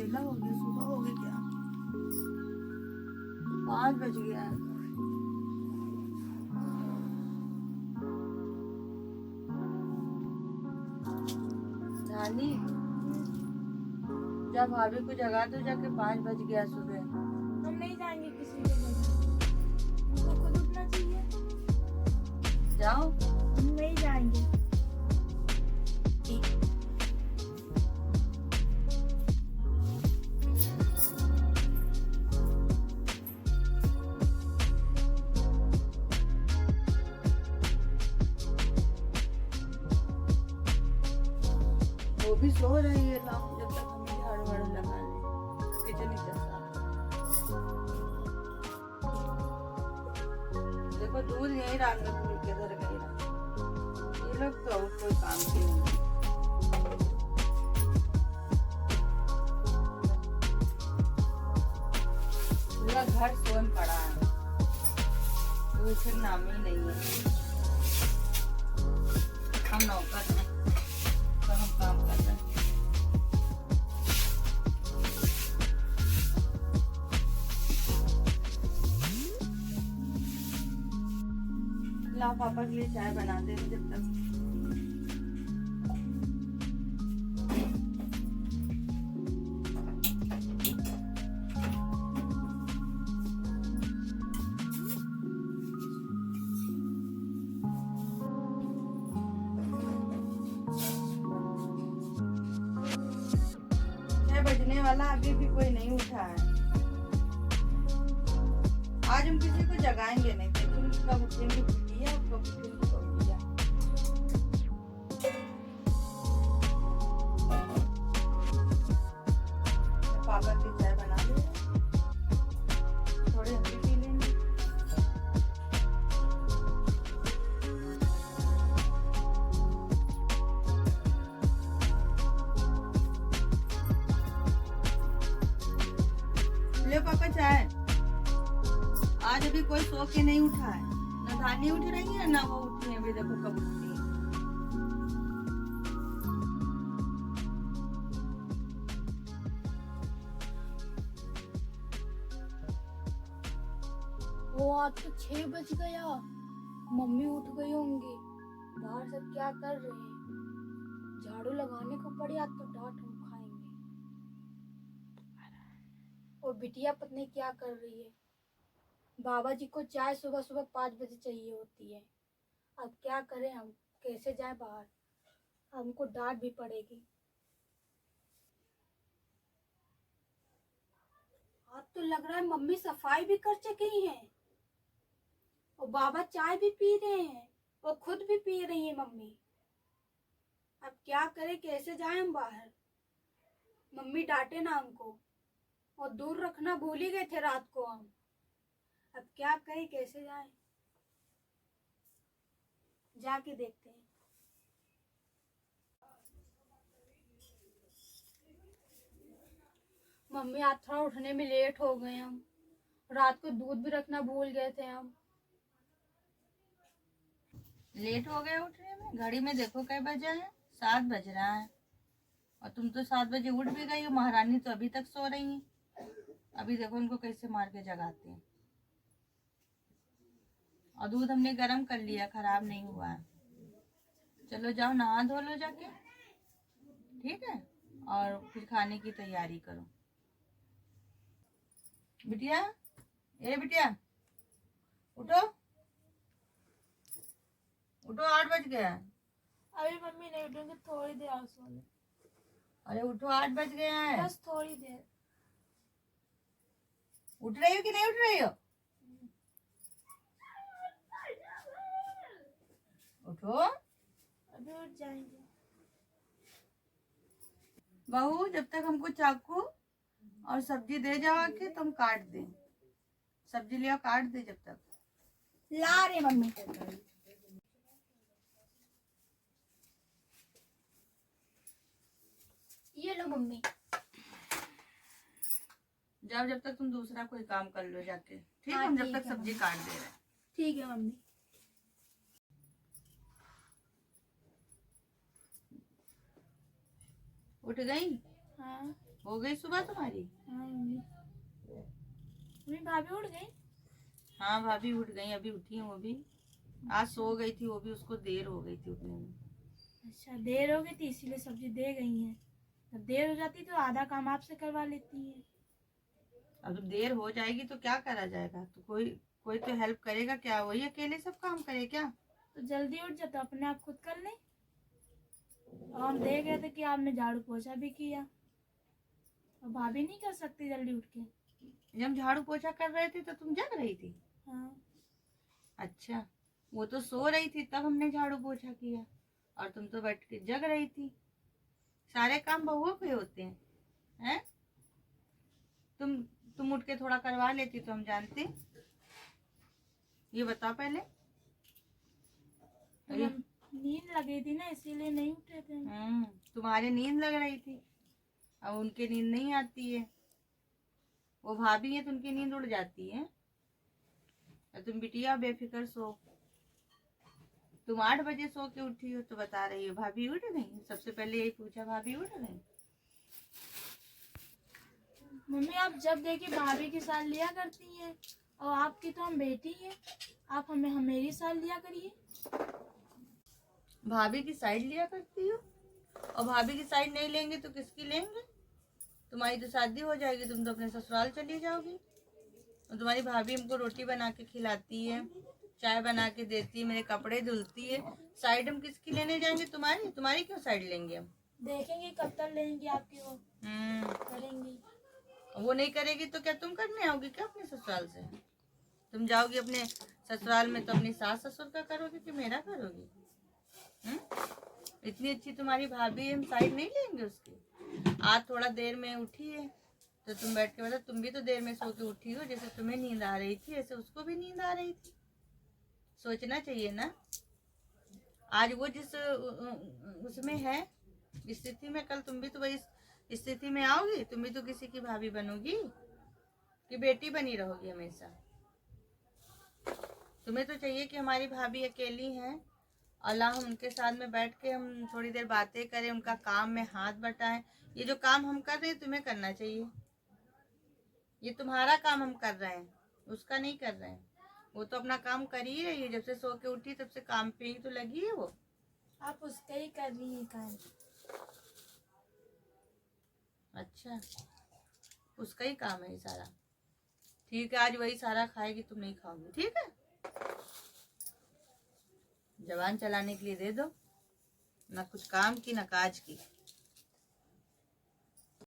बेला हो गया, सुबह हो गई क्या? 5 बज गया है। नानी जब भाभी को जगा दो जाके, 5 बज गया सुबह। हम नहीं जाएंगे किसी के घर, हमको खुद उठना चाहिए। जाओ। हम नहीं जाएंगे। वो भी सो रही है ना, जब तक हम झाड़ू वाड़ू लगा लें। किचन ही चलता देखो, दूध यही रात में फूल के धर गई ना। ये लोग तो और कोई काम के नहीं। पूरा घर सोन पड़ा है, दूध फिर नाम ही नहीं है। हम नौकर हैं तो हम काम कर रहे हैं। लाओ पापा के लिए चाय बना दे जब तक। बजने वाला अभी भी कोई नहीं उठा है। आज हम किसी को जगाएंगे नहीं, देखेंगे कब उठेंगे बिटिया और कब उठेंगे बबुलिया। पापा की चाय बना दे, थोड़े हम भी पी लेंगे। ले पापा चाय। आज अभी कोई सो के नहीं उठा है, ना धानी उठ रही है ना वो उठी है। अभी देखो कब उठती है। वो आज तो 6 बज गया, मम्मी उठ गई होंगी। बाहर सब क्या कर रहे हैं? झाड़ू लगाने को पड़ी, आज तो डांट हम खाएंगे। और बिटिया पत्नी क्या कर रही है? बाबा जी को चाय सुबह सुबह 5 बजे चाहिए होती है। अब क्या करें हम, कैसे जाएं बाहर? हमको डांट भी पड़ेगी। आज तो लग रहा है मम्मी सफाई भी कर चुकी हैं और बाबा चाय भी पी रहे हैं और खुद भी पी रही है मम्मी। अब क्या करें, कैसे जाएं हम बाहर? मम्मी डांटे ना हमको, और दूर रखना भूल ही गए थे रात को हम। अब क्या करें, कैसे जाएं? जाके देखते हैं। मम्मी आज थोड़ा उठने में लेट हो गए हम, रात को दूध भी रखना भूल गए थे हम। लेट हो गए उठने में? घड़ी में देखो कई बजे हैं, 7 बज रहा है। और तुम तो 7 बजे उठ भी गई हो। महारानी तो अभी तक सो रही है। अभी देखो उनको कैसे मार के जगाते हैं। और दूध हमने गर्म कर लिया, खराब नहीं हुआ है। चलो जाओ नहा धो लो जाके, ठीक है? और फिर खाने की तैयारी करो। बिटिया, ए बिटिया, उठो उठो, 8 बज गया है। अभी मम्मी नहीं उठेंगे, थोड़ी देर और सो ले। अरे उठो, 8 बज गया है। बस थोड़ी देर। उठ रही हो कि नहीं उठ रही हो? उठो। अभी उठ जाएंगे। बहू, जब तक हमको चाकू और सब्जी दे जाओ के, तुम काट दे। सब्जी ले आओ, काट दे जब तक। ला रहे मम्मी। ये लो मम्मी। जाओ, जब तक तुम दूसरा कोई काम कर लो जाके, ठीक है? हाँ, हम जब ठीक तक है सब्जी मम्मी। काट दे रहे हैं। ठीक है मम्मी। उठ गई? हाँ। हो गई सुबह तुम्हारी? हाँ मम्मी भाभी उठ गई? हाँ भाभी उठ गई, अभी उठी है वो भी। आज सो गई थी वो भी, उसको देर हो गई थी उठने में। अच्छा देर हो गई थी इसीलिए सब्जी दे गई हैं। जब देर हो जाती तो आधा काम आपसे करवा लेती है। अब देर हो जाएगी तो क्या करा जाएगा? तो कोई कोई तो हेल्प करेगा क्या? वही अकेले सब काम करे क्या? तो जल्दी उठ जाता, अपने आप खुद कर ले। और हम देख रहे थे कि आपने झाड़ू पोछा भी किया, और भाभी नहीं कर सकती जल्दी उठ के? जब हम झाड़ू पोछा कर रहे थे तो तुम जग रही थी? हाँ अच्छा, वो तो सो रही थी तब हमने झाड़ू पोछा किया, और तुम तो बैठ के जग रही थी। सारे काम बहुओं पे होते हैं, हैं? तुम उठ के थोड़ा करवा लेती तो हम जानते। ये बताओ पहले। अरे नींद लगी थी ना इसीलिए नहीं उठे थे। तुम्हारे नींद लग रही थी, अब उनके नींद नहीं आती है। वो भाभी है तो उनकी नींद उड़ जाती है, और तुम बिटिया बेफिक्र सो। तुम 8 बजे सो के उठी हो तो बता रही हो भाभी उठ गई। सबसे पहले यही पूछा, भाभी उठ गई? मम्मी आप जब देखी भाभी की साल लिया करती हैं, और आपकी तो हम बेटी हैं, आप हमें मेरी साल लिया करिए। भाभी की साइड लिया करती हो, और भाभी की साइड नहीं लेंगे तो किसकी लेंगे? तुम्हारी तो शादी हो जाएगी, तुम तो अपने ससुराल चली जाओगी। और तुम्हारी भाभी हमको रोटी बना के खिलाती है, चाय बना के देती है, मेरे कपड़े धुलती है। साइड हम किसकी लेने जाएंगे? तुम्हारी? तुम्हारी क्यों साइड लेंगे हम? देखेंगे कब तक लेंगी आपकी वो करेंगी। वो नहीं करेगी तो क्या तुम करने आओगी क्या अपने ससुराल से? तुम जाओगी अपने ससुराल में तो अपनी सास ससुर का करोगी कि मेरा करोगी? इतनी अच्छी तुम्हारी भाभी है, हम साइड नहीं लेंगे उसकी। आज थोड़ा देर में उठी है तो तुम बैठ के बता, तुम भी तो देर में सो के उठी हो। जैसे तुम्हें नींद आ रही थी ऐसे उसको भी नींद आ रही थी। सोचना चाहिए ना। आज वो जिस उसमें है स्थिति में, कल तुम भी तो वही स्थिति में आओगी। तुम भी तो किसी की भाभी बनोगी कि बेटी बनी रहोगी हमेशा? तुम्हें तो चाहिए कि हमारी भाभी अकेली हैं, अल्लाह हम उनके साथ में बैठ के हम थोड़ी देर बातें करें, उनका काम में हाथ बटाएं। ये जो काम हम कर रहे हैं तुम्हें करना चाहिए। ये तुम्हारा काम हम कर रहे हैं, उसका नहीं कर रहे हैं। वो तो अपना काम कर ही रही है, जब से सो के उठी तब से काम पे ही तो लगी है वो। आप उसका ही कर रही हैं काम। अच्छा, उसका ही काम है ये सारा? ठीक है, आज वही सारा खाएगी, तुम नहीं खाओगी, ठीक है? जबान चलाने के लिए दे दो, ना कुछ काम की ना काज की।